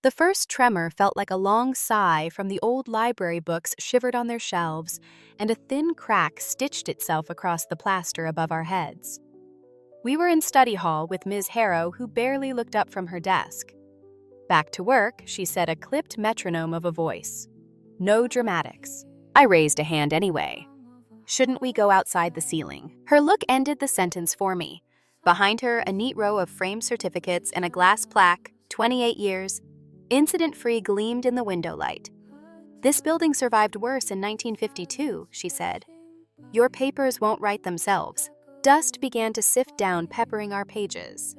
The first tremor felt like a long sigh from the old library books shivered on their shelves, and a thin crack stitched itself across the plaster above our heads. We were in study hall with Ms. Harrow, who barely looked up from her desk. "Back to work," she said, a clipped metronome of a voice. "No dramatics." I raised a hand anyway. "Shouldn't we go outside the ceiling?" Her look ended the sentence for me. Behind her, a neat row of framed certificates and a glass plaque, 28 years, incident-free, gleamed in the window light. "This building survived worse in 1952, she said. "Your papers won't write themselves." Dust began to sift down, peppering our pages.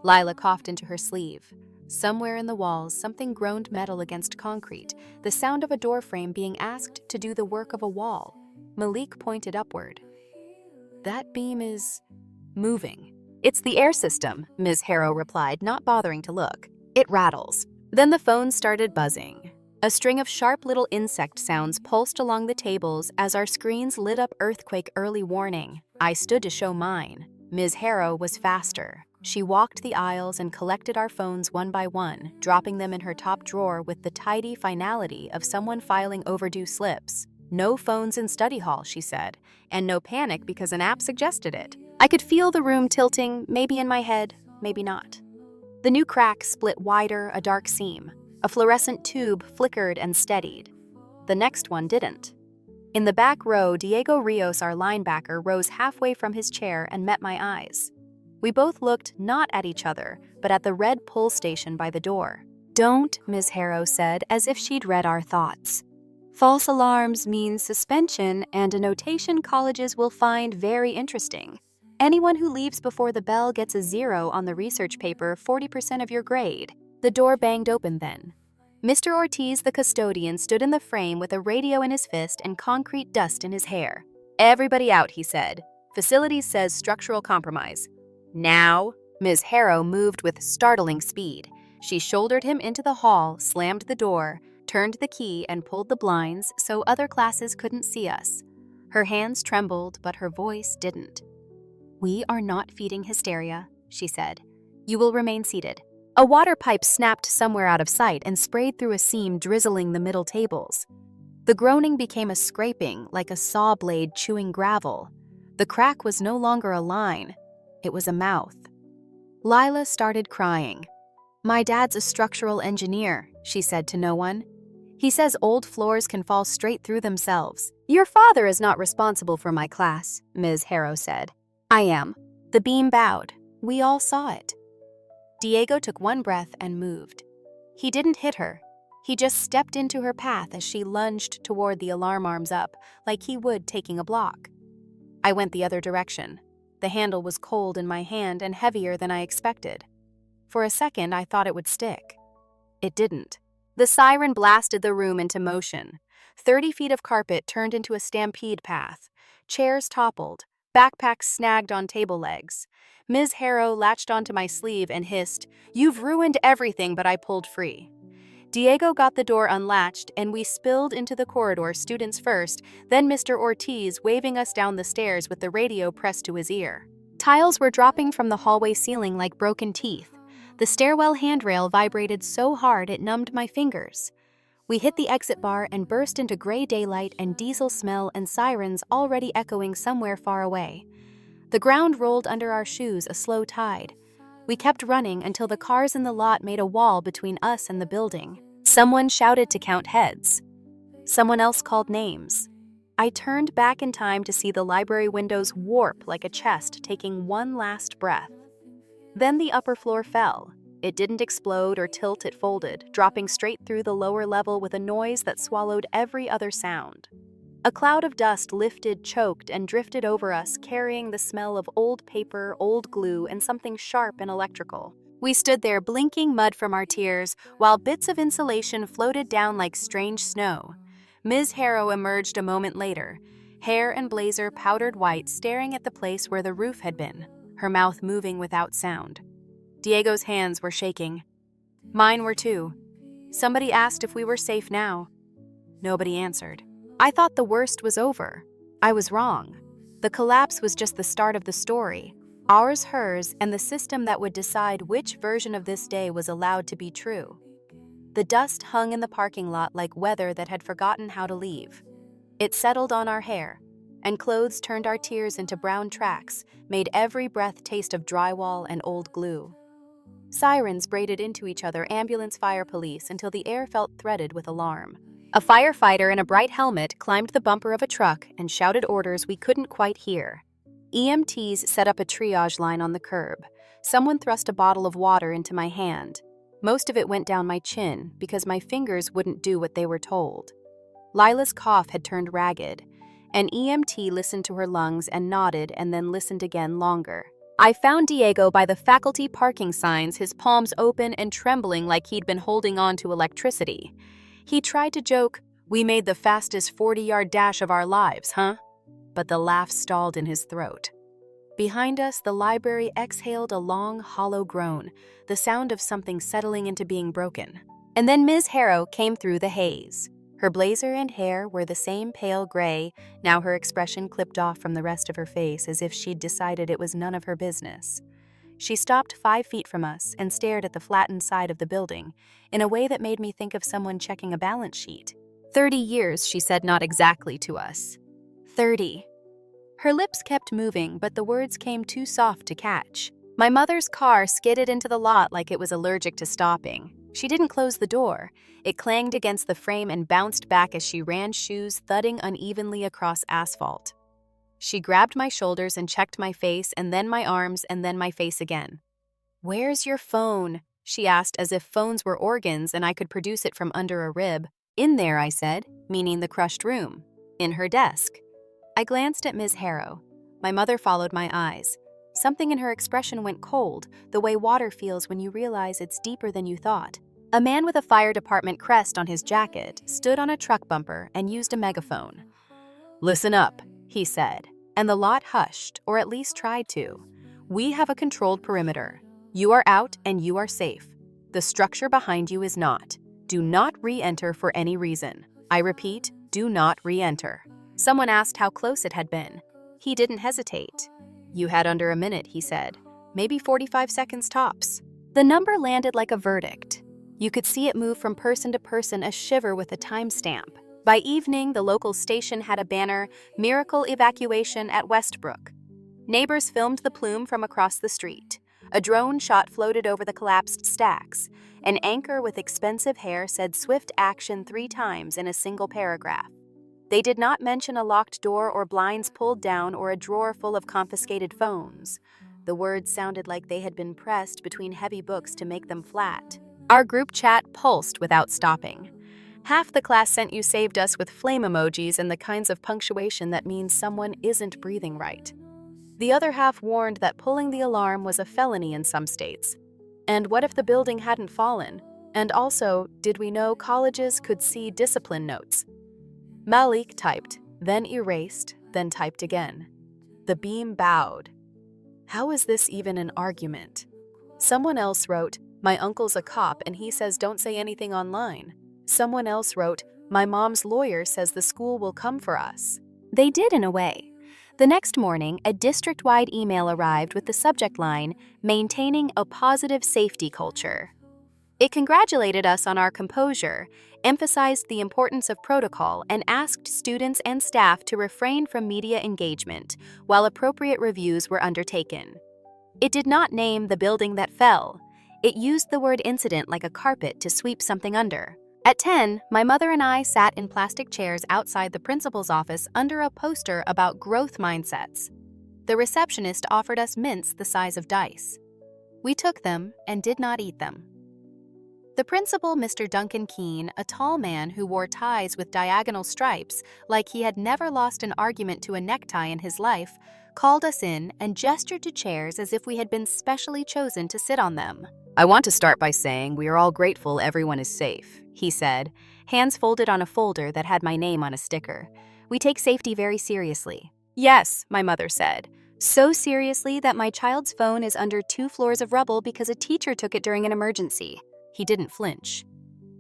Lila coughed into her sleeve. Somewhere in the walls, something groaned metal against concrete, the sound of a doorframe being asked to do the work of a wall. Malik pointed upward. "That beam is moving." "It's the air system," Ms. Harrow replied, not bothering to look. "It rattles." Then the phone started buzzing. A string of sharp little insect sounds pulsed along the tables as our screens lit up earthquake early warning. I stood to show mine. Ms. Harrow was faster. She walked the aisles and collected our phones one by one, dropping them in her top drawer with the tidy finality of someone filing overdue slips. "No phones in study hall," she said, and no panic because an app suggested it. I could feel the room tilting, maybe in my head, maybe not. The new crack split wider, a dark seam. A fluorescent tube flickered and steadied. The next one didn't. In the back row, Diego Rios, our linebacker, rose halfway from his chair and met my eyes. We both looked not at each other, but at the red pull station by the door. "Don't," Ms. Harrow said, as if she'd read our thoughts. "False alarms means suspension and a notation colleges will find very interesting. Anyone who leaves before the bell gets a 0 on the research paper, 40% of your grade." The door banged open then. Mr. Ortiz, the custodian, stood in the frame with a radio in his fist and concrete dust in his hair. "Everybody out," he said. "Facilities says structural compromise." "Now?" Ms. Harrow moved with startling speed. She shouldered him into the hall, slammed the door, turned the key, and pulled the blinds so other classes couldn't see us. Her hands trembled, but her voice didn't. "We are not feeding hysteria," she said. "You will remain seated." A water pipe snapped somewhere out of sight and sprayed through a seam, drizzling the middle tables. The groaning became a scraping, like a saw blade chewing gravel. The crack was no longer a line. It was a mouth. Lila started crying. "My dad's a structural engineer," she said to no one. "He says old floors can fall straight through themselves." "Your father is not responsible for my class," Ms. Harrow said. "I am." The beam bowed. We all saw it. Diego took one breath and moved. He didn't hit her. He just stepped into her path as she lunged toward the alarm arms up, like he would taking a block. I went the other direction. The handle was cold in my hand and heavier than I expected. For a second, I thought it would stick. It didn't. The siren blasted the room into motion. 30 feet of carpet turned into a stampede path. Chairs toppled. Backpacks snagged on table legs. Ms. Harrow latched onto my sleeve and hissed, "You've ruined everything," but I pulled free. Diego got the door unlatched, and we spilled into the corridor, students first, then Mr. Ortiz waving us down the stairs with the radio pressed to his ear. Tiles were dropping from the hallway ceiling like broken teeth. The stairwell handrail vibrated so hard it numbed my fingers. We hit the exit bar and burst into gray daylight and diesel smell and sirens already echoing somewhere far away. The ground rolled under our shoes, a slow tide. We kept running until the cars in the lot made a wall between us and the building. Someone shouted to count heads. Someone else called names. I turned back in time to see the library windows warp like a chest, taking one last breath. Then the upper floor fell. It didn't explode or tilt, it folded, dropping straight through the lower level with a noise that swallowed every other sound. A cloud of dust lifted, choked, and drifted over us, carrying the smell of old paper, old glue, and something sharp and electrical. We stood there blinking mud from our tears, while bits of insulation floated down like strange snow. Ms. Harrow emerged a moment later, hair and blazer powdered white, staring at the place where the roof had been, her mouth moving without sound. Diego's hands were shaking. Mine were too. Somebody asked if we were safe now. Nobody answered. I thought the worst was over. I was wrong. The collapse was just the start of the story. Ours, hers, and the system that would decide which version of this day was allowed to be true. The dust hung in the parking lot like weather that had forgotten how to leave. It settled on our hair, and clothes turned our tears into brown tracks, made every breath taste of drywall and old glue. Sirens braided into each other, ambulance, fire, police, until the air felt threaded with alarm. A firefighter in a bright helmet climbed the bumper of a truck and shouted orders we couldn't quite hear. EMTs set up a triage line on the curb. Someone thrust a bottle of water into my hand. Most of it went down my chin because my fingers wouldn't do what they were told. Lila's cough had turned ragged. An EMT listened to her lungs and nodded and then listened again longer. I found Diego by the faculty parking signs, his palms open and trembling like he'd been holding on to electricity. He tried to joke, "We made the fastest 40-yard dash of our lives, huh?" But the laugh stalled in his throat. Behind us, the library exhaled a long, hollow groan, the sound of something settling into being broken. And then Ms. Harrow came through the haze. Her blazer and hair were the same pale gray, now her expression clipped off from the rest of her face as if she'd decided it was none of her business. She stopped 5 feet from us and stared at the flattened side of the building in a way that made me think of someone checking a balance sheet. 30 years, she said, not exactly to us. 30. Her lips kept moving, but the words came too soft to catch. My mother's car skidded into the lot like it was allergic to stopping. She didn't close the door. It clanged against the frame and bounced back as she ran, shoes thudding unevenly across asphalt. She grabbed my shoulders and checked my face, and then my arms, and then my face again. "Where's your phone?" she asked, as if phones were organs and I could produce it from under a rib. "In there," I said, meaning the crushed room. "In her desk." I glanced at Ms. Harrow. My mother followed my eyes. Something in her expression went cold, the way water feels when you realize it's deeper than you thought. A man with a fire department crest on his jacket stood on a truck bumper and used a megaphone. "Listen up," he said, and the lot hushed, or at least tried to. "We have a controlled perimeter. You are out and you are safe. The structure behind you is not. Do not re-enter for any reason. I repeat, do not re-enter." Someone asked how close it had been. He didn't hesitate. "You had under a minute," he said. "Maybe 45 seconds tops." The number landed like a verdict. You could see it move from person to person, a shiver with a timestamp. By evening, the local station had a banner, "Miracle Evacuation at Westbrook." Neighbors filmed the plume from across the street. A drone shot floated over the collapsed stacks. An anchor with expensive hair said "Swift Action" 3 times in a single paragraph. They did not mention a locked door or blinds pulled down or a drawer full of confiscated phones. The words sounded like they had been pressed between heavy books to make them flat. Our group chat pulsed without stopping. Half the class sent "You saved us" with flame emojis and the kinds of punctuation that means someone isn't breathing right. The other half warned that pulling the alarm was a felony in some states. And what if the building hadn't fallen? And also, did we know colleges could see discipline notes? Malik typed, then erased, then typed again. The beam bowed. How is this even an argument? Someone else wrote, "My uncle's a cop and he says don't say anything online." Someone else wrote, "My mom's lawyer says the school will come for us." They did in a way. The next morning, a district-wide email arrived with the subject line, "Maintaining a positive safety culture." It congratulated us on our composure, emphasized the importance of protocol, and asked students and staff to refrain from media engagement while appropriate reviews were undertaken. It did not name the building that fell. It used the word incident like a carpet to sweep something under. At 10, my mother and I sat in plastic chairs outside the principal's office under a poster about growth mindsets. The receptionist offered us mints the size of dice. We took them and did not eat them. The principal, Mr. Duncan Keene, a tall man who wore ties with diagonal stripes like he had never lost an argument to a necktie in his life, called us in and gestured to chairs as if we had been specially chosen to sit on them. "I want to start by saying we are all grateful everyone is safe," he said, hands folded on a folder that had my name on a sticker. "We take safety very seriously." "Yes," my mother said, "so seriously that my child's phone is under 2 floors of rubble because a teacher took it during an emergency." He didn't flinch.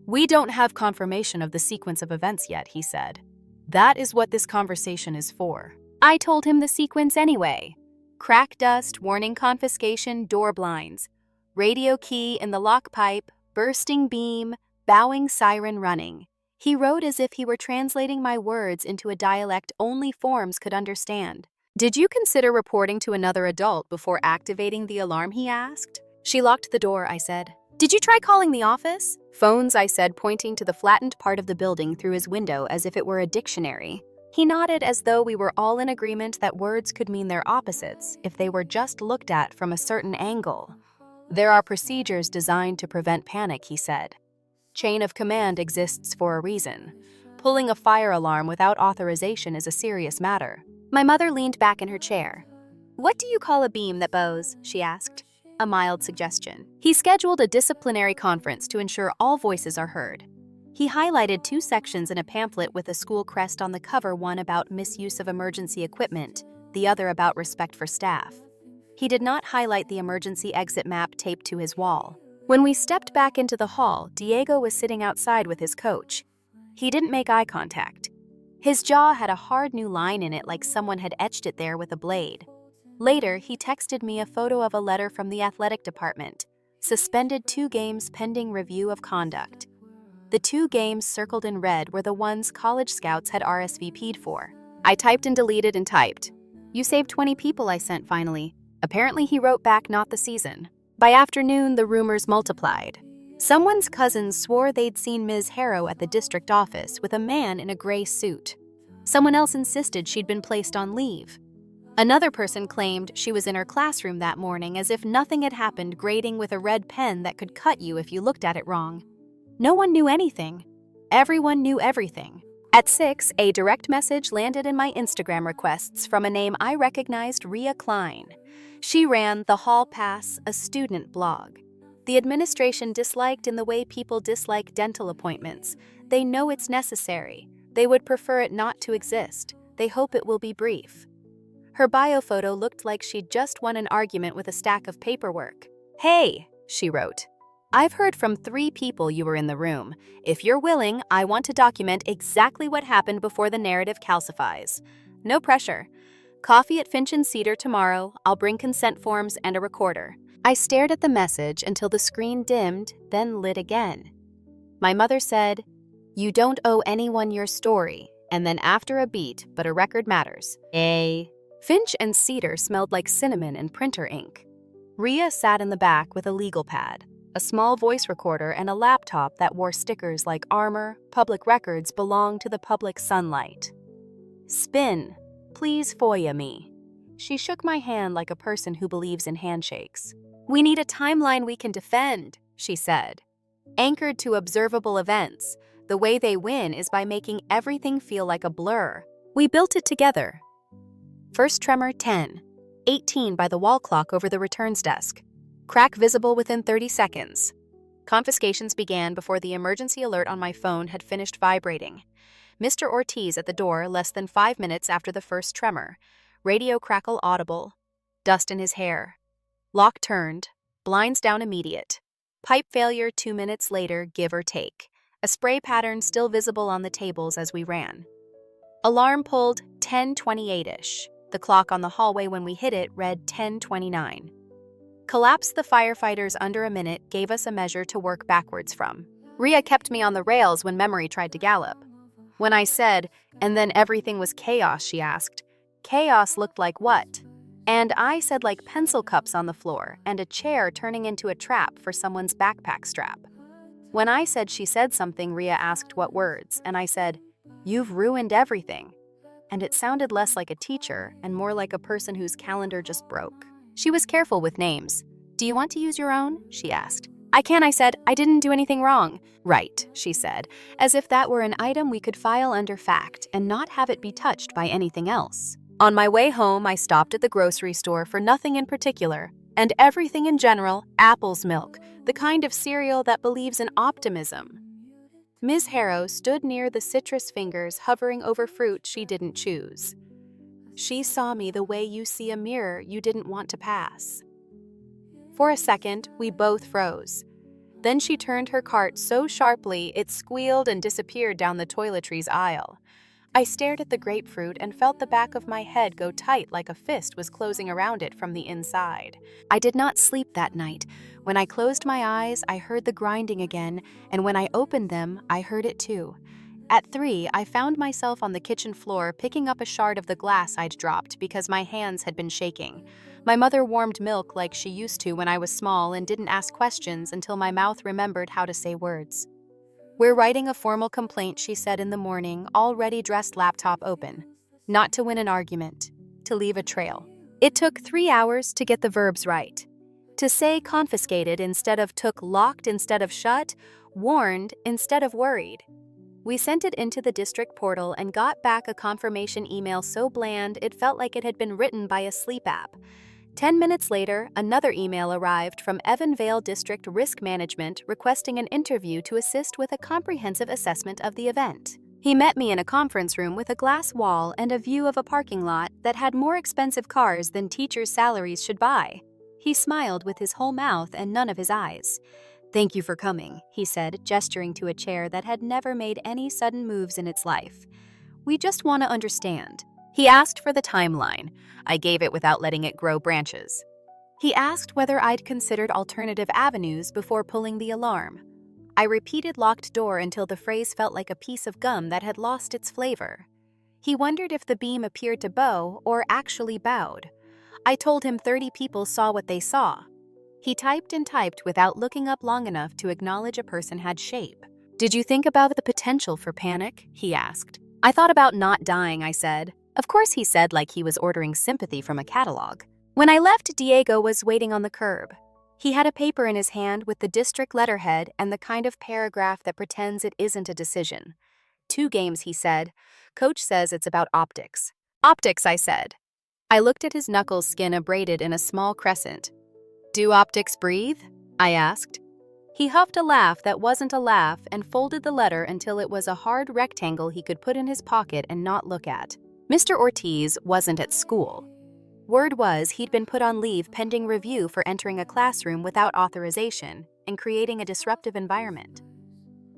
"We don't have confirmation of the sequence of events yet," he said. "That is what this conversation is for." I told him the sequence anyway. Crack dust, warning confiscation, door blinds. Radio key in the lock pipe, bursting beam, bowing siren running. He wrote as if he were translating my words into a dialect only forms could understand. Did you consider reporting to another adult before activating the alarm, he asked. She locked the door, I said. Did you try calling the office? Phones, I said, pointing to the flattened part of the building through his window as if it were a dictionary. He nodded as though we were all in agreement that words could mean their opposites if they were just looked at from a certain angle. There are procedures designed to prevent panic, he said. Chain of command exists for a reason. Pulling a fire alarm without authorization is a serious matter. My mother leaned back in her chair. What do you call a beam that bows? She asked. A mild suggestion. He scheduled a disciplinary conference to ensure all voices are heard. He highlighted 2 sections in a pamphlet with a school crest on the cover, one about misuse of emergency equipment, the other about respect for staff. He did not highlight the emergency exit map taped to his wall. When we stepped back into the hall, Diego was sitting outside with his coach. He didn't make eye contact. His jaw had a hard new line in it like someone had etched it there with a blade. Later, he texted me a photo of a letter from the athletic department. Suspended 2 games pending review of conduct. The 2 games circled in red were the ones college scouts had RSVP'd for. I typed and deleted and typed. You saved 20 people, I sent finally. Apparently he wrote back, not the season. By afternoon, the rumors multiplied. Someone's cousins swore they'd seen Ms. Harrow at the district office with a man in a gray suit. Someone else insisted she'd been placed on leave. Another person claimed she was in her classroom that morning as if nothing had happened, grading with a red pen that could cut you if you looked at it wrong. No one knew anything. Everyone knew everything. At 6, a direct message landed in my Instagram requests from a name I recognized, Rhea Klein. She ran The Hall Pass, a student blog. The administration disliked in the way people dislike dental appointments. They know it's necessary. They would prefer it not to exist. They hope it will be brief. Her bio photo looked like she'd just won an argument with a stack of paperwork. Hey, she wrote. I've heard from 3 people you were in the room. If you're willing, I want to document exactly what happened before the narrative calcifies. No pressure. Coffee at Finch and Cedar tomorrow. I'll bring consent forms and a recorder. I stared at the message until the screen dimmed, then lit again. My mother said, You don't owe anyone your story. And then after a beat, but a record matters. Finch and Cedar smelled like cinnamon and printer ink. Rhea sat in the back with a legal pad, a small voice recorder, and a laptop that wore stickers like armor, public records belong to the public sunlight. Spin. Please FOIA me. She shook my hand like a person who believes in handshakes. We need a timeline we can defend, she said. Anchored to observable events, the way they win is by making everything feel like a blur. We built it together. First tremor 10, 18 by the wall clock over the returns desk. Crack visible within 30 seconds. Confiscations began before the emergency alert on my phone had finished vibrating. Mr. Ortiz at the door less than 5 minutes after the first tremor. Radio crackle audible. Dust in his hair. Lock turned. Blinds down immediate. Pipe failure 2 minutes later, give or take. A spray pattern still visible on the tables as we ran. Alarm pulled 10:28-ish. The clock on the hallway when we hit it read 10:29. Collapsed the firefighters under a minute gave us a measure to work backwards from. Rhea kept me on the rails when memory tried to gallop. When I said, and then everything was chaos, she asked, chaos looked like what? And I said like pencil cups on the floor and a chair turning into a trap for someone's backpack strap. When I said she said something, Rhea asked what words, and I said, You've ruined everything. And it sounded less like a teacher and more like a person whose calendar just broke. She was careful with names. Do you want to use your own? She asked. I can, I said. I didn't do anything wrong. Right, she said, as if that were an item we could file under fact and not have it be touched by anything else. On my way home, I stopped at the grocery store for nothing in particular, and everything in general, Apple's milk, the kind of cereal that believes in optimism. Ms. Harrow stood near the citrus fingers hovering over fruit she didn't choose. She saw me the way you see a mirror you didn't want to pass. For a second, we both froze. Then she turned her cart so sharply it squealed and disappeared down the toiletries aisle. I stared at the grapefruit and felt the back of my head go tight like a fist was closing around it from the inside. I did not sleep that night. When I closed my eyes, I heard the grinding again, and when I opened them, I heard it too. At 3, I found myself on the kitchen floor picking up a shard of the glass I'd dropped because my hands had been shaking. My mother warmed milk like she used to when I was small and didn't ask questions until my mouth remembered how to say words. "We're writing a formal complaint," she said in the morning, already dressed, laptop open. "Not to win an argument, to leave a trail." It took 3 hours to get the verbs right. To say confiscated instead of took, locked instead of shut, warned instead of worried. We sent it into the district portal and got back a confirmation email so bland it felt like it had been written by a sleep app. 10 minutes later, another email arrived from Evanvale District Risk Management requesting an interview to assist with a comprehensive assessment of the event. He met me in a conference room with a glass wall and a view of a parking lot that had more expensive cars than teachers' salaries should buy. He smiled with his whole mouth and none of his eyes. "Thank you for coming," he said, gesturing to a chair that had never made any sudden moves in its life. "We just want to understand." He asked for the timeline. I gave it without letting it grow branches. He asked whether I'd considered alternative avenues before pulling the alarm. I repeated locked door until the phrase felt like a piece of gum that had lost its flavor. He wondered if the beam appeared to bow or actually bowed. I told him 30 people saw what they saw. He typed and typed without looking up long enough to acknowledge a person had shape. "Did you think about the potential for panic?" he asked. "I thought about not dying," I said. Of course, he said like he was ordering sympathy from a catalog. When I left, Diego was waiting on the curb. He had a paper in his hand with the district letterhead and the kind of paragraph that pretends it isn't a decision. 2 games, he said. Coach says it's about optics. "Optics," I said. I looked at his knuckles, skin abraded in a small crescent. "Do optics breathe?" I asked. He huffed a laugh that wasn't a laugh and folded the letter until it was a hard rectangle he could put in his pocket and not look at. Mr. Ortiz wasn't at school. Word was he'd been put on leave pending review for entering a classroom without authorization and creating a disruptive environment.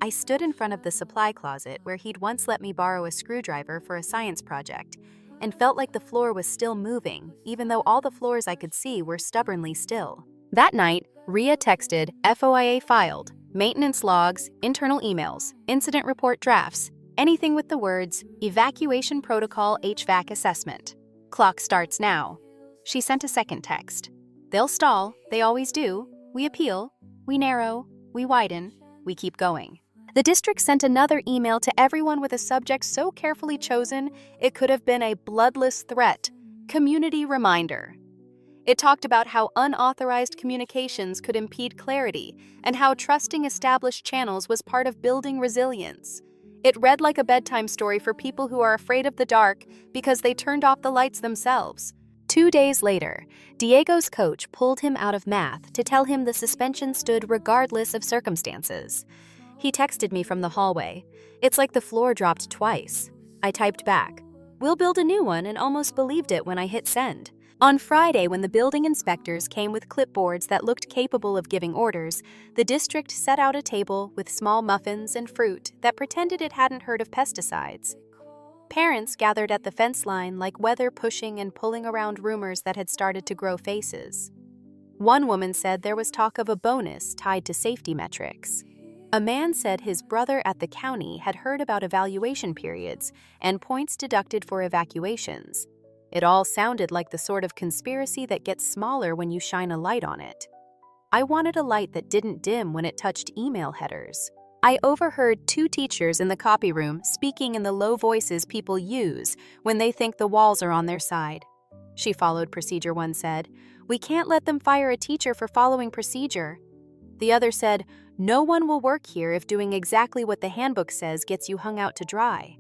I stood in front of the supply closet where he'd once let me borrow a screwdriver for a science project and felt like the floor was still moving, even though all the floors I could see were stubbornly still. That night, Ria texted, "FOIA filed, maintenance logs, internal emails, incident report drafts, anything with the words, evacuation protocol HVAC assessment. Clock starts now." She sent a second text. "They'll stall, they always do. We appeal, we narrow, we widen, we keep going." The district sent another email to everyone with a subject so carefully chosen it could have been a bloodless threat. Community reminder. It talked about how unauthorized communications could impede clarity and how trusting established channels was part of building resilience. It read like a bedtime story for people who are afraid of the dark because they turned off the lights themselves. 2 days later, Diego's coach pulled him out of math to tell him the suspension stood regardless of circumstances. He texted me from the hallway. "It's like the floor dropped twice." I typed back, "We'll build a new one," and almost believed it when I hit send. On Friday, when the building inspectors came with clipboards that looked capable of giving orders, the district set out a table with small muffins and fruit that pretended it hadn't heard of pesticides. Parents gathered at the fence line like weather pushing and pulling around rumors that had started to grow faces. One woman said there was talk of a bonus tied to safety metrics. A man said his brother at the county had heard about evaluation periods and points deducted for evacuations. It all sounded like the sort of conspiracy that gets smaller when you shine a light on it. I wanted a light that didn't dim when it touched email headers. I overheard 2 teachers in the copy room speaking in the low voices people use when they think the walls are on their side. "She followed procedure," one said. "We can't let them fire a teacher for following procedure." The other said, "No one will work here if doing exactly what the handbook says gets you hung out to dry."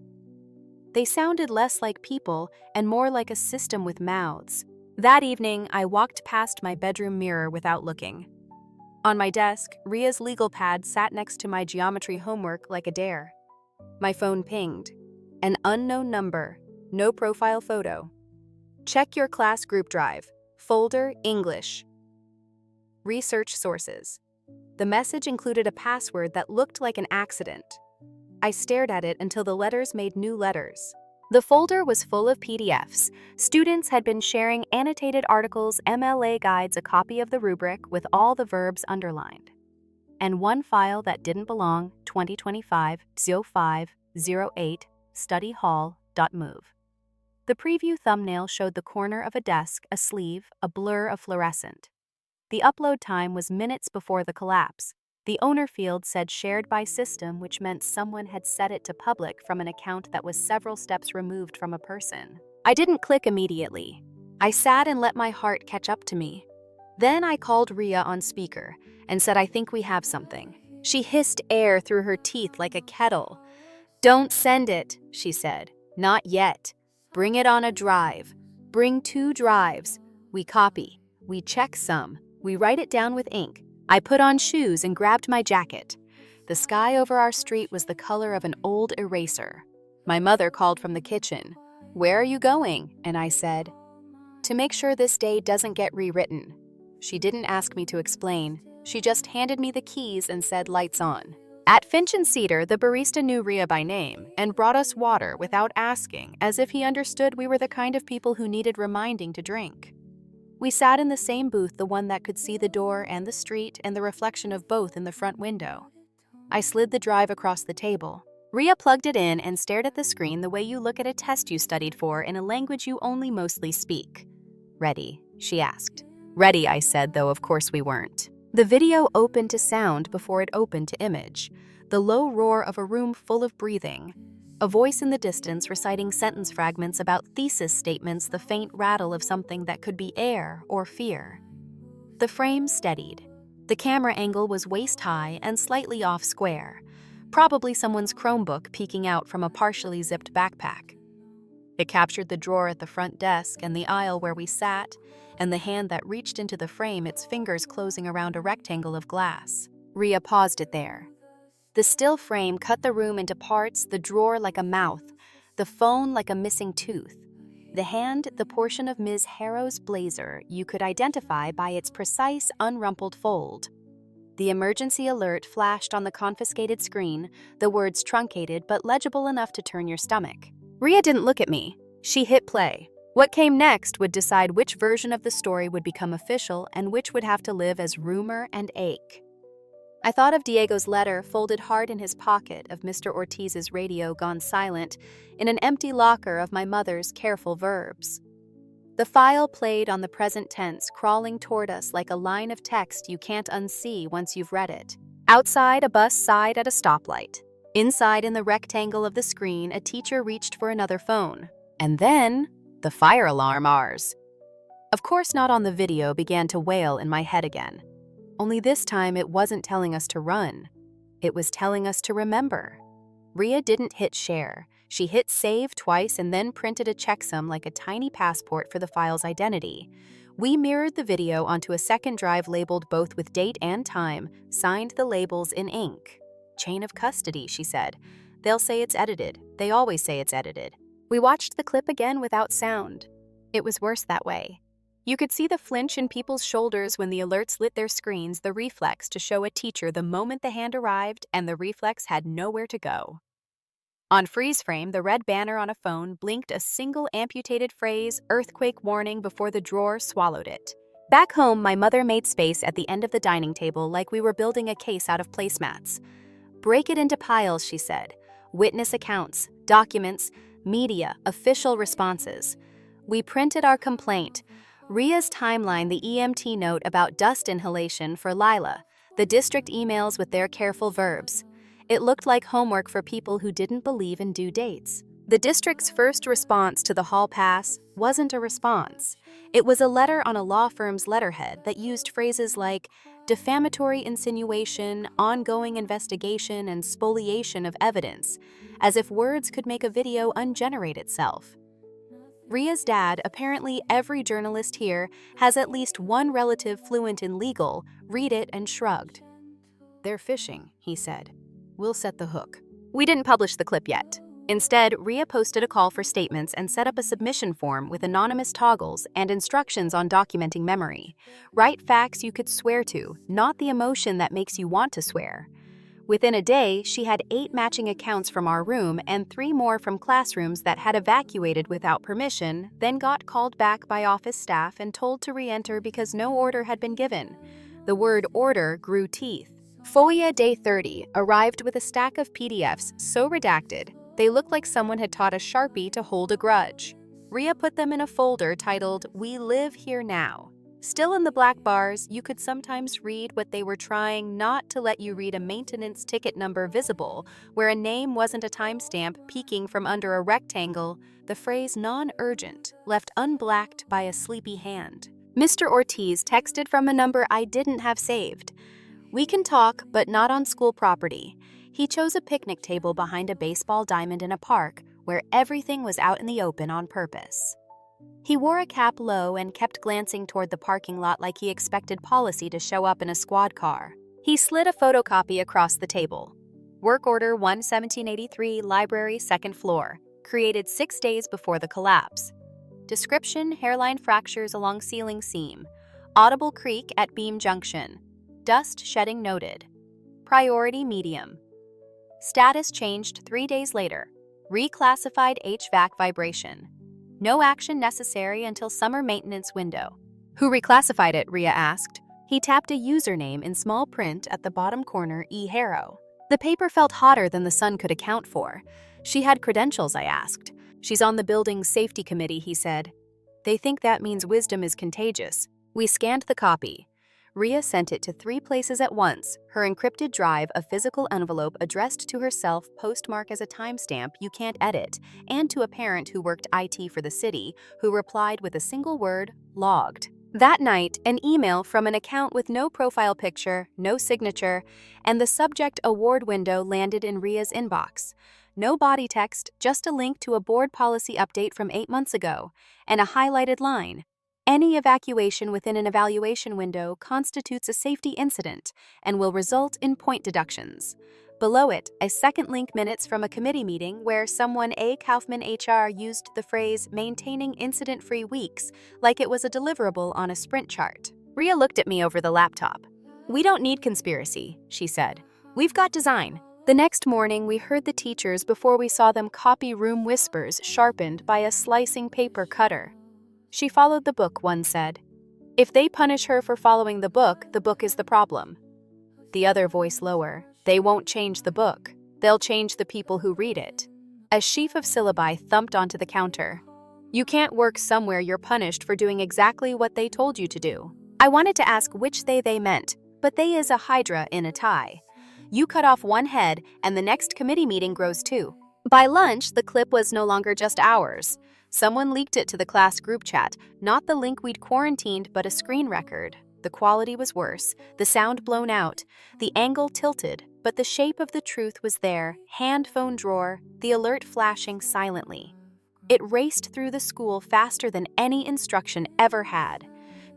They sounded less like people and more like a system with mouths. That evening, I walked past my bedroom mirror without looking. On my desk, Ria's legal pad sat next to my geometry homework like a dare. My phone pinged. An unknown number, no profile photo. "Check your class group drive. Folder English. Research sources." The message included a password that looked like an accident. I stared at it until the letters made new letters. The folder was full of PDFs. Students had been sharing annotated articles, MLA guides, a copy of the rubric with all the verbs underlined. And one file that didn't belong, 2025-05-08, studyhall.move. The preview thumbnail showed the corner of a desk, a sleeve, a blur of fluorescent. The upload time was minutes before the collapse. The owner field said shared by system, which meant someone had set it to public from an account that was several steps removed from a person. I didn't click immediately. I sat and let my heart catch up to me. Then I called Ria on speaker and said, "I think we have something." She hissed air through her teeth like a kettle. "Don't send it," she said. "Not yet. Bring it on a drive. Bring 2 drives. We copy. We check some. We write it down with ink." I put on shoes and grabbed my jacket. The sky over our street was the color of an old eraser. My mother called from the kitchen. "Where are you going?" And I said, "To make sure this day doesn't get rewritten." She didn't ask me to explain. She just handed me the keys and said, "Lights on." At Finch and Cedar, the barista knew Ria by name and brought us water without asking, as if he understood we were the kind of people who needed reminding to drink. We sat in the same booth, the one that could see the door and the street and the reflection of both in the front window. I slid the drive across the table. Ria plugged it in and stared at the screen the way you look at a test you studied for in a language you only mostly speak. "Ready?" she asked. "Ready," I said, though of course we weren't. The video opened to sound before it opened to image. The low roar of a room full of breathing. A voice in the distance reciting sentence fragments about thesis statements, the faint rattle of something that could be air or fear. The frame steadied. The camera angle was waist-high and slightly off-square, probably someone's Chromebook peeking out from a partially zipped backpack. It captured the drawer at the front desk and the aisle where we sat, and the hand that reached into the frame, its fingers closing around a rectangle of glass. Ria paused it there. The still frame cut the room into parts, the drawer like a mouth, the phone like a missing tooth. The hand, the portion of Ms. Harrow's blazer you could identify by its precise, unrumpled fold. The emergency alert flashed on the confiscated screen, the words truncated but legible enough to turn your stomach. Ria didn't look at me. She hit play. What came next would decide which version of the story would become official and which would have to live as rumor and ache. I thought of Diego's letter folded hard in his pocket, of Mr. Ortiz's radio gone silent, in an empty locker of my mother's careful verbs. The file played on the present tense, crawling toward us like a line of text you can't unsee once you've read it. Outside, a bus sighed at a stoplight. Inside, in the rectangle of the screen, a teacher reached for another phone. And then, the fire alarm ours. Of course not on the video began to wail in my head again. Only this time it wasn't telling us to run. It was telling us to remember. Ria didn't hit share. She hit save twice and then printed a checksum like a tiny passport for the file's identity. We mirrored the video onto a second drive labeled both with date and time, signed the labels in ink. "Chain of custody," she said. "They'll say it's edited. They always say it's edited." We watched the clip again without sound. It was worse that way. You could see the flinch in people's shoulders when the alerts lit their screens, the reflex to show a teacher the moment the hand arrived, and the reflex had nowhere to go. On freeze frame, the red banner on a phone blinked a single amputated phrase, "earthquake warning," before the drawer swallowed it. Back home, my mother made space at the end of the dining table like we were building a case out of placemats. "Break it into piles," she said. "Witness accounts, documents, media, official responses." We printed our complaint. Ria's timeline, the EMT note about dust inhalation for Lila, the district emails with their careful verbs. It looked like homework for people who didn't believe in due dates. The district's first response to the hall pass wasn't a response. It was a letter on a law firm's letterhead that used phrases like defamatory insinuation, ongoing investigation, and spoliation of evidence, as if words could make a video ungenerate itself. Ria's dad, apparently every journalist here, has at least one relative fluent in legal, read it and shrugged. "They're fishing," he said. "We'll set the hook." We didn't publish the clip yet. Instead, Ria posted a call for statements and set up a submission form with anonymous toggles and instructions on documenting memory. Write facts you could swear to, not the emotion that makes you want to swear. Within a day, she had 8 matching accounts from our room and 3 more from classrooms that had evacuated without permission, then got called back by office staff and told to re-enter because no order had been given. The word order grew teeth. FOIA Day 30 arrived with a stack of PDFs so redacted, they looked like someone had taught a Sharpie to hold a grudge. Ria put them in a folder titled, "We Live Here Now." Still in the black bars, you could sometimes read what they were trying not to let you read: a maintenance ticket number visible, where a name wasn't a timestamp peeking from under a rectangle, the phrase non-urgent, left unblacked by a sleepy hand. Mr. Ortiz texted from a number I didn't have saved. "We can talk, but not on school property." He chose a picnic table behind a baseball diamond in a park, where everything was out in the open on purpose. He wore a cap low and kept glancing toward the parking lot like he expected policy to show up in a squad car. He slid a photocopy across the table. Work order 11783, library, 2nd floor. Created 6 days before the collapse. Description: hairline fractures along ceiling seam. Audible creak at beam junction. Dust shedding noted. Priority medium. Status changed 3 days later. Reclassified HVAC vibration. No action necessary until summer maintenance window. Who reclassified it? Ria asked. He tapped a username in small print at the bottom corner: E. Harrow. The paper felt hotter than the sun could account for. She had credentials, I asked. She's on the building's safety committee, he said. They think that means wisdom is contagious. We scanned the copy. Ria sent it to 3 places at once: her encrypted drive, a physical envelope addressed to herself, postmark as a timestamp you can't edit, and to a parent who worked IT for the city, who replied with a single word: logged. That night, an email from an account with no profile picture, no signature, and the subject award window landed in Ria's inbox. No body text, just a link to a board policy update from 8 months ago, and a highlighted line. Any evacuation within an evaluation window constitutes a safety incident and will result in point deductions. Below it, a second link: minutes from a committee meeting where someone A. Kaufman HR used the phrase "maintaining incident-free weeks" like it was a deliverable on a sprint chart. Ria looked at me over the laptop. "We don't need conspiracy," she said. "We've got design." The next morning, we heard the teachers before we saw them copy room whispers sharpened by a slicing paper cutter. "She followed the book," one said. "If they punish her for following the book is the problem." The other voice lower: "They won't change the book. They'll change the people who read it." A sheaf of syllabi thumped onto the counter. "You can't work somewhere you're punished for doing exactly what they told you to do." I wanted to ask which they meant, but they is a hydra in a tie. You cut off one head, and the next committee meeting grows 2. By lunch, the clip was no longer just ours. Someone leaked it to the class group chat, not the link we'd quarantined, but a screen record. The quality was worse, the sound blown out, the angle tilted, but the shape of the truth was there: hand phone drawer, the alert flashing silently. It raced through the school faster than any instruction ever had.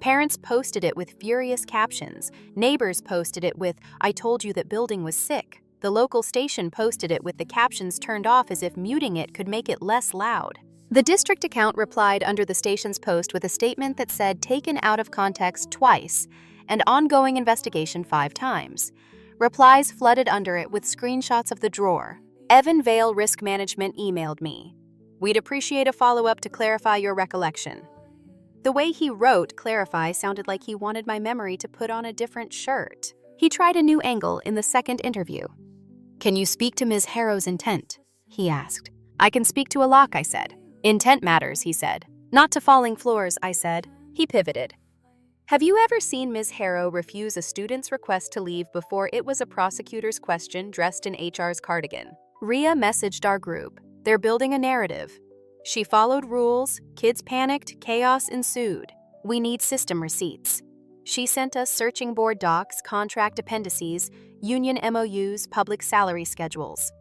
Parents posted it with furious captions. Neighbors posted it with, "I told you that building was sick." The local station posted it with the captions turned off as if muting it could make it less loud. The district account replied under the station's post with a statement that said "taken out of context" twice and "ongoing investigation" 5 times. Replies flooded under it with screenshots of the drawer. Evan Vale Risk Management emailed me. "We'd appreciate a follow-up to clarify your recollection." The way he wrote "clarify" sounded like he wanted my memory to put on a different shirt. He tried a new angle in the second interview. "Can you speak to Ms. Harrow's intent?" he asked. "I can speak to a lock," I said. "Intent matters," he said. "Not to falling floors," I said. He pivoted. "Have you ever seen Ms. Harrow refuse a student's request to leave before it was a prosecutor's question dressed in HR's cardigan?" Ria messaged our group. "They're building a narrative. She followed rules, kids panicked, chaos ensued. We need system receipts." She sent us searching board docs, contract appendices, union MOUs, public salary schedules.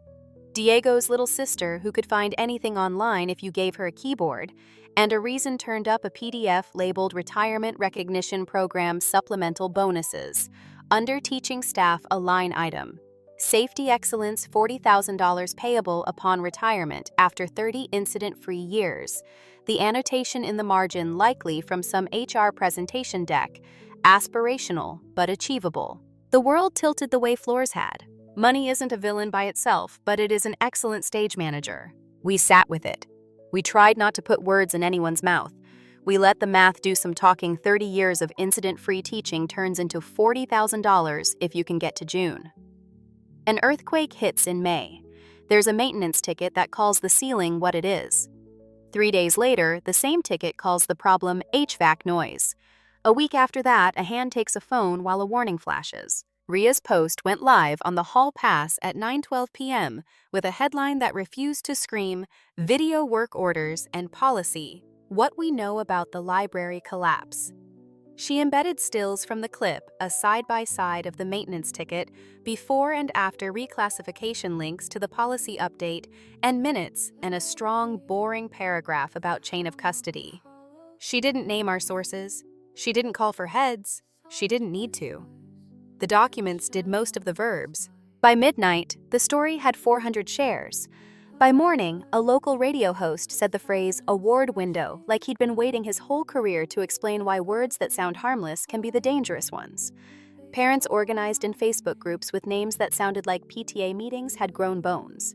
Diego's little sister, who could find anything online if you gave her a keyboard, and a reason turned up a PDF labeled Retirement Recognition Program Supplemental Bonuses. Under teaching staff, a line item. Safety Excellence $40,000 payable upon retirement after 30 incident-free years. The annotation in the margin likely from some HR presentation deck. Aspirational, but achievable. The world tilted the way floors had. Money isn't a villain by itself, but it is an excellent stage manager. We sat with it. We tried not to put words in anyone's mouth. We let the math do some talking. 30 years of incident-free teaching turns into $40,000 if you can get to June. An earthquake hits in May. There's a maintenance ticket that calls the ceiling what it is. 3 days later, the same ticket calls the problem HVAC noise. A week after that, a hand takes a phone while a warning flashes. Ria's post went live on the Hall Pass at 9:12 p.m. with a headline that refused to scream, "Video Work Orders and Policy: What We Know About the Library Collapse." She embedded stills from the clip, a side-by-side of the maintenance ticket, before and after reclassification links to the policy update, and minutes, and a strong, boring paragraph about chain of custody. She didn't name our sources. She didn't call for heads. She didn't need to. The documents did most of the verbs. By midnight, the story had 400 shares. By morning, a local radio host said the phrase "award window" like he'd been waiting his whole career to explain why words that sound harmless can be the dangerous ones. Parents organized in Facebook groups with names that sounded like PTA meetings had grown bones.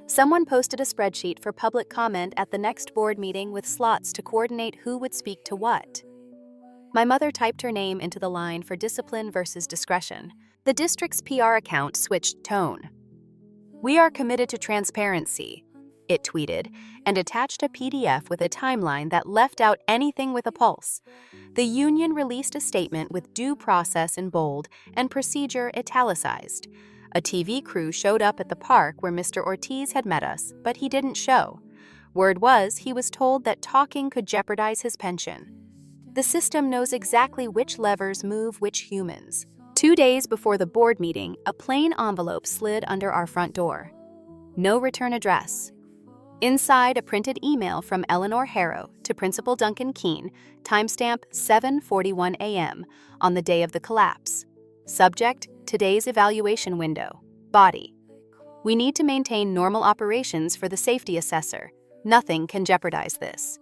Someone posted a spreadsheet for public comment at the next board meeting with slots to coordinate who would speak to what. My mother typed her name into the line for discipline versus discretion. The district's PR account switched tone. "We are committed to transparency," it tweeted, and attached a PDF with a timeline that left out anything with a pulse. The union released a statement with "due process" in bold and "procedure" italicized. A TV crew showed up at the park where Mr. Ortiz had met us, but he didn't show. Word was he was told that talking could jeopardize his pension. The system knows exactly which levers move which humans. 2 days before the board meeting, a plain envelope slid under our front door. No return address. Inside, a printed email from Eleanor Harrow to Principal Duncan Keene, timestamp 7:41 a.m. on the day of the collapse. Subject: today's evaluation window. Body: we need to maintain normal operations for the safety assessor. Nothing can jeopardize this.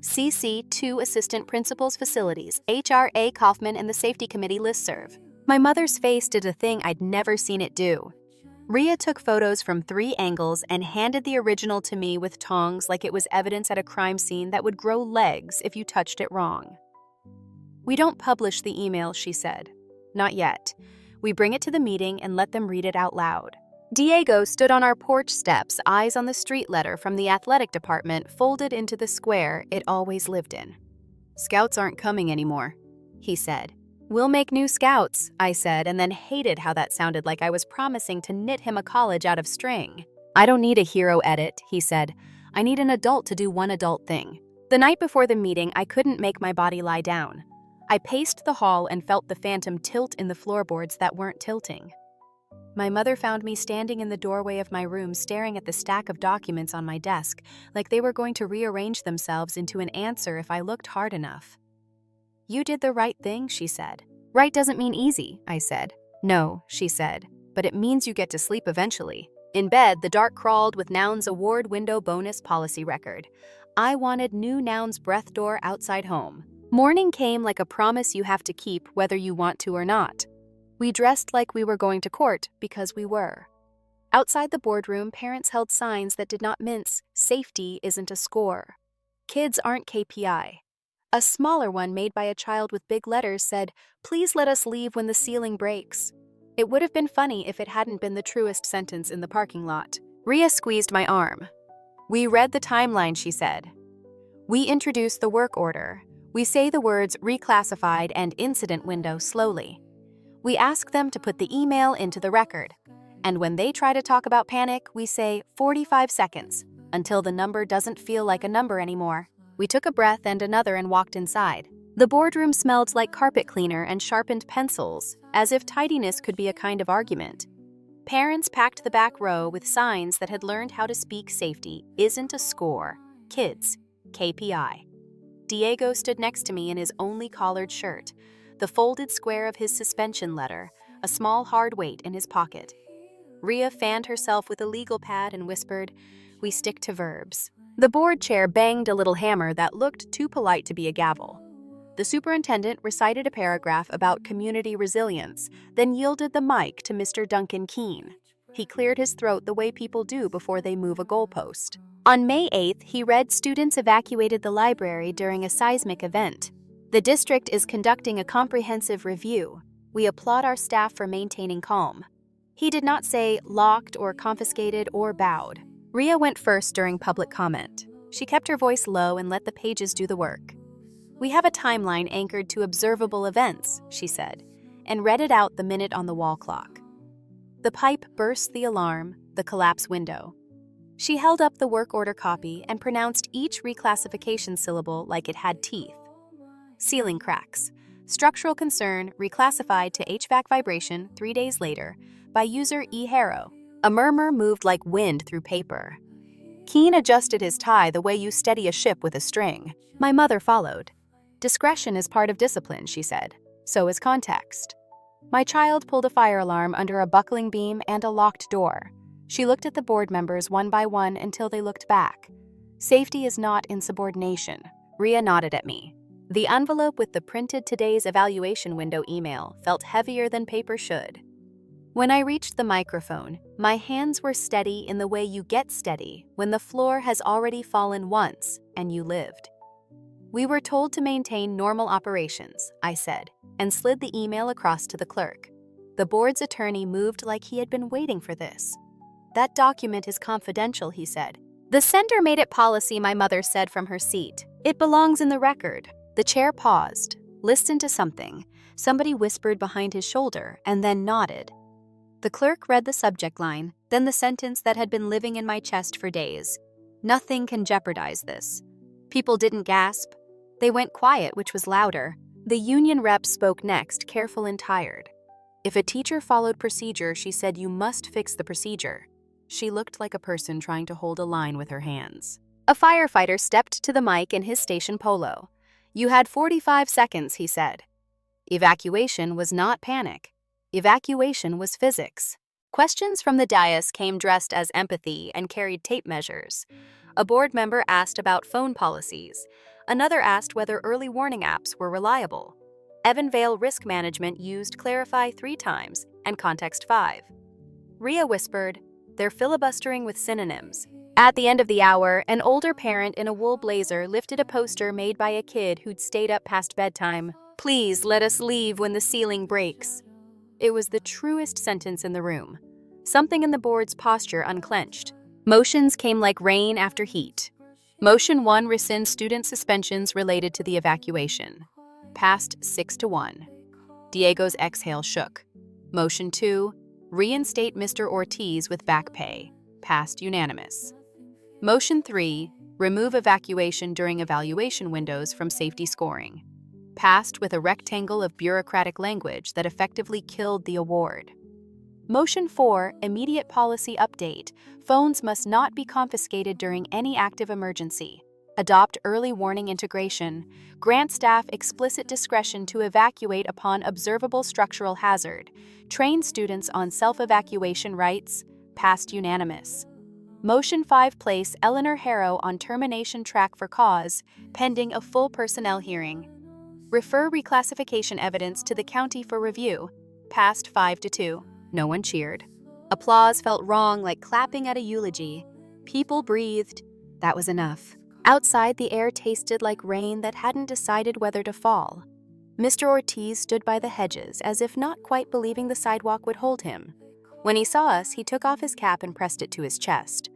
CC 2 Assistant Principals Facilities, HRA Kaufman and the Safety Committee listserv. My mother's face did a thing I'd never seen it do. Ria took photos from 3 angles and handed the original to me with tongs like it was evidence at a crime scene that would grow legs if you touched it wrong. "We don't publish the email," she said. "Not yet. We bring it to the meeting and let them read it out loud." Diego stood on our porch steps, eyes on the street letter from the athletic department folded into the square it always lived in. "Scouts aren't coming anymore," he said. "We'll make new scouts," I said, and then hated how that sounded like I was promising to knit him a college out of string. "I don't need a hero edit," he said. "I need an adult to do one adult thing." The night before the meeting, I couldn't make my body lie down. I paced the hall and felt the phantom tilt in the floorboards that weren't tilting. My mother found me standing in the doorway of my room staring at the stack of documents on my desk, like they were going to rearrange themselves into an answer if I looked hard enough. "You did the right thing," she said. "Right doesn't mean easy," I said. "No," she said, "but it means you get to sleep eventually." In bed, the dark crawled with Noun's award window bonus policy record. I wanted new Noun's breath door outside home. Morning came like a promise you have to keep whether you want to or not. We dressed like we were going to court because we were. Outside the boardroom, parents held signs that did not mince, "Safety isn't a score. Kids aren't KPI." A smaller one made by a child with big letters said, "Please let us leave when the ceiling breaks." It would have been funny if it hadn't been the truest sentence in the parking lot. Ria squeezed my arm. "We read the timeline," she said. "We introduce the work order. We say the words reclassified and incident window slowly. We ask them to put the email into the record. And when they try to talk about panic, we say 45 seconds, until the number doesn't feel like a number anymore." We took a breath and another and walked inside. The boardroom smelled like carpet cleaner and sharpened pencils, as if tidiness could be a kind of argument. Parents packed the back row with signs that had learned how to speak safety isn't a score. Kids, KPI. Diego stood next to me in his only collared shirt, the folded square of his suspension letter, a small hard weight in his pocket. Ria fanned herself with a legal pad and whispered, "We stick to verbs." The board chair banged a little hammer that looked too polite to be a gavel. The superintendent recited a paragraph about community resilience, then yielded the mic to Mr. Duncan Keene. He cleared his throat the way people do before they move a goalpost. On May 8th, he read students evacuated the library during a seismic event. The district is conducting a comprehensive review. We applaud our staff for maintaining calm. He did not say locked or confiscated or bowed. Ria went first during public comment. She kept her voice low and let the pages do the work. "We have a timeline anchored to observable events," she said, and read it out the minute on the wall clock. The pipe burst the alarm, the collapse window. She held up the work order copy and pronounced each reclassification syllable like it had teeth. Ceiling cracks. Structural concern reclassified to HVAC vibration 3 days later by user E. Harrow. A murmur moved like wind through paper. Keene adjusted his tie the way you steady a ship with a string. My mother followed. Discretion is part of discipline, she said. So is context. My child pulled a fire alarm under a buckling beam and a locked door. She looked at the board members one by one until they looked back. Safety is not insubordination. Ria nodded at me. The envelope with the printed today's evaluation window email felt heavier than paper should. When I reached the microphone, my hands were steady in the way you get steady when the floor has already fallen once and you lived. We were told to maintain normal operations, I said, and slid the email across to the clerk. The board's attorney moved like he had been waiting for this. That document is confidential, he said. The sender made it policy, my mother said from her seat. It belongs in the record. The chair paused, listened to something. Somebody whispered behind his shoulder and then nodded. The clerk read the subject line, then the sentence that had been living in my chest for days. Nothing can jeopardize this. People didn't gasp. They went quiet, which was louder. The union rep spoke next, careful and tired. If a teacher followed procedure, she said you must fix the procedure. She looked like a person trying to hold a line with her hands. A firefighter stepped to the mic in his station polo. You had 45 seconds, he said. Evacuation was not panic. Evacuation was physics. Questions from the dais came dressed as empathy and carried tape measures. A board member asked about phone policies. Another asked whether early warning apps were reliable. Evanvale Risk Management used Clarify 3 times and Context 5. Ria whispered, "They're filibustering with synonyms." At the end of the hour, an older parent in a wool blazer lifted a poster made by a kid who'd stayed up past bedtime. "Please let us leave when the ceiling breaks." It was the truest sentence in the room. Something in the board's posture unclenched. Motions came like rain after heat. Motion 1, rescind student suspensions related to the evacuation. Passed 6-1. Diego's exhale shook. Motion 2, reinstate Mr. Ortiz with back pay. Passed unanimous. Motion 3, remove evacuation during evaluation windows from safety scoring. Passed with a rectangle of bureaucratic language that effectively killed the award. Motion 4, immediate policy update. Phones must not be confiscated during any active emergency. Adopt early warning integration. Grant staff explicit discretion to evacuate upon observable structural hazard. Train students on self-evacuation rights. Passed unanimous. Motion 5, place Eleanor Harrow on termination track for cause, pending a full personnel hearing. Refer reclassification evidence to the county for review. Passed 5-2. No one cheered. Applause felt wrong, like clapping at a eulogy. People breathed. That was enough. Outside, the air tasted like rain that hadn't decided whether to fall. Mr. Ortiz stood by the hedges, as if not quite believing the sidewalk would hold him. When he saw us, he took off his cap and pressed it to his chest.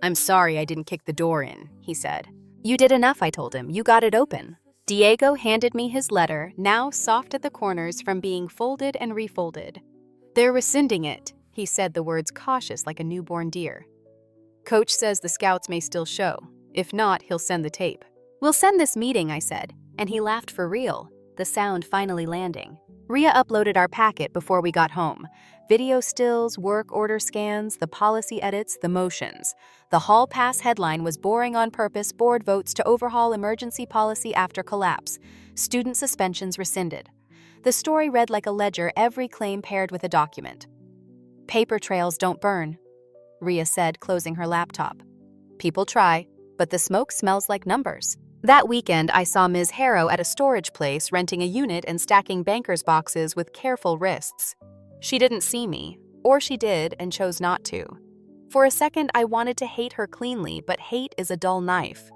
"I'm sorry I didn't kick the door in," he said. "You did enough," I told him. "You got it open." Diego handed me his letter, now soft at the corners from being folded and refolded. "They're rescinding it," he said, the words cautious like a newborn deer. "Coach says the scouts may still show. If not, he'll send the tape." "We'll send this meeting," I said, and he laughed for real, the sound finally landing. Ria uploaded our packet before we got home. Video stills, work order scans, the policy edits, the motions. The hall pass headline was boring on purpose. Board votes to overhaul emergency policy after collapse. Student suspensions rescinded. The story read like a ledger, every claim paired with a document. "Paper trails don't burn," Ria said, closing her laptop. "People try, but the smoke smells like numbers." That weekend, I saw Ms. Harrow at a storage place renting a unit and stacking banker's boxes with careful wrists. She didn't see me. Or she did and chose not to. For a second, I wanted to hate her cleanly, but hate is a dull knife.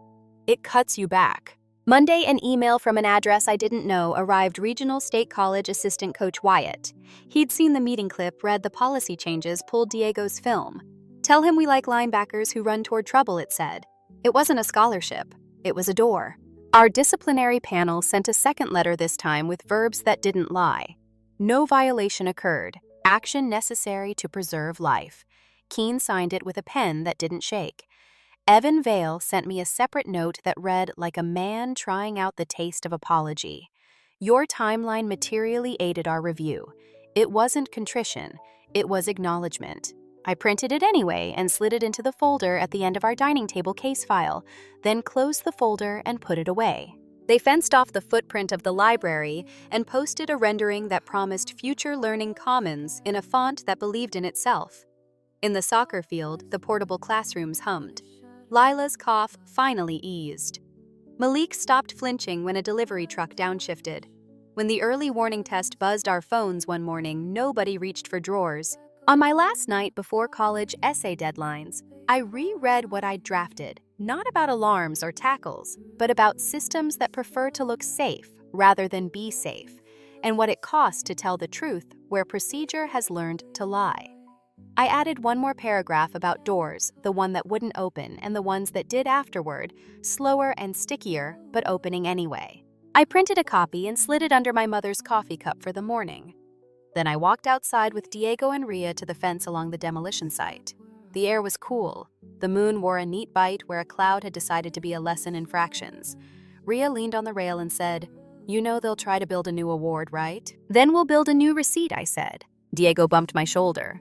It cuts you back. Monday, an email from an address I didn't know arrived. Regional State College assistant coach Wyatt. He'd seen the meeting clip, read the policy changes, pulled Diego's film. Tell him we like linebackers who run toward trouble, it said. It wasn't a scholarship. It was a door. Our disciplinary panel sent a second letter this time with verbs that didn't lie. No violation occurred. Action necessary to preserve life. Keene signed it with a pen that didn't shake. Evan Vale sent me a separate note that read like a man trying out the taste of apology. Your timeline materially aided our review. It wasn't contrition, it was acknowledgement. I printed it anyway and slid it into the folder at the end of our dining table case file, then closed the folder and put it away. They fenced off the footprint of the library and posted a rendering that promised future learning commons in a font that believed in itself. In the soccer field, the portable classrooms hummed. Lila's cough finally eased. Malik stopped flinching when a delivery truck downshifted. When the early warning test buzzed our phones one morning, nobody reached for drawers. On my last night before college essay deadlines, I reread what I'd drafted, not about alarms or tackles, but about systems that prefer to look safe rather than be safe, and what it costs to tell the truth where procedure has learned to lie. I added one more paragraph about doors, the one that wouldn't open and the ones that did afterward, slower and stickier, but opening anyway. I printed a copy and slid it under my mother's coffee cup for the morning. Then I walked outside with Diego and Rhea to the fence along the demolition site. The air was cool. The moon wore a neat bite where a cloud had decided to be a lesson in fractions. Rhea leaned on the rail and said, "You know they'll try to build a new award, right?" "Then we'll build a new receipt," I said. Diego bumped my shoulder.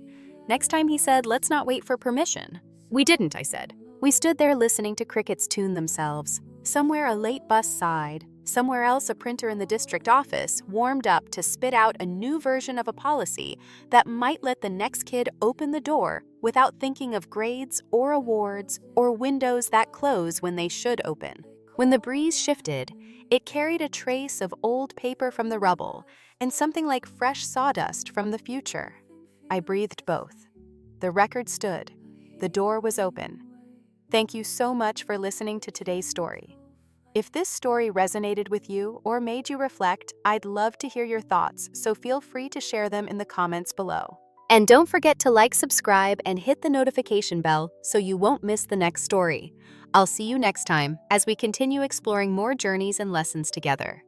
Next time he said, "Let's not wait for permission." "We didn't," I said. We stood there listening to crickets tune themselves. Somewhere a late bus sighed. Somewhere else a printer in the district office warmed up to spit out a new version of a policy that might let the next kid open the door without thinking of grades or awards or windows that close when they should open. When the breeze shifted, it carried a trace of old paper from the rubble and something like fresh sawdust from the future. I breathed both. The record stood. The door was open. Thank you so much for listening to today's story. If this story resonated with you or made you reflect, I'd love to hear your thoughts, so feel free to share them in the comments below. And don't forget to like, subscribe, and hit the notification bell so you won't miss the next story. I'll see you next time as we continue exploring more journeys and lessons together.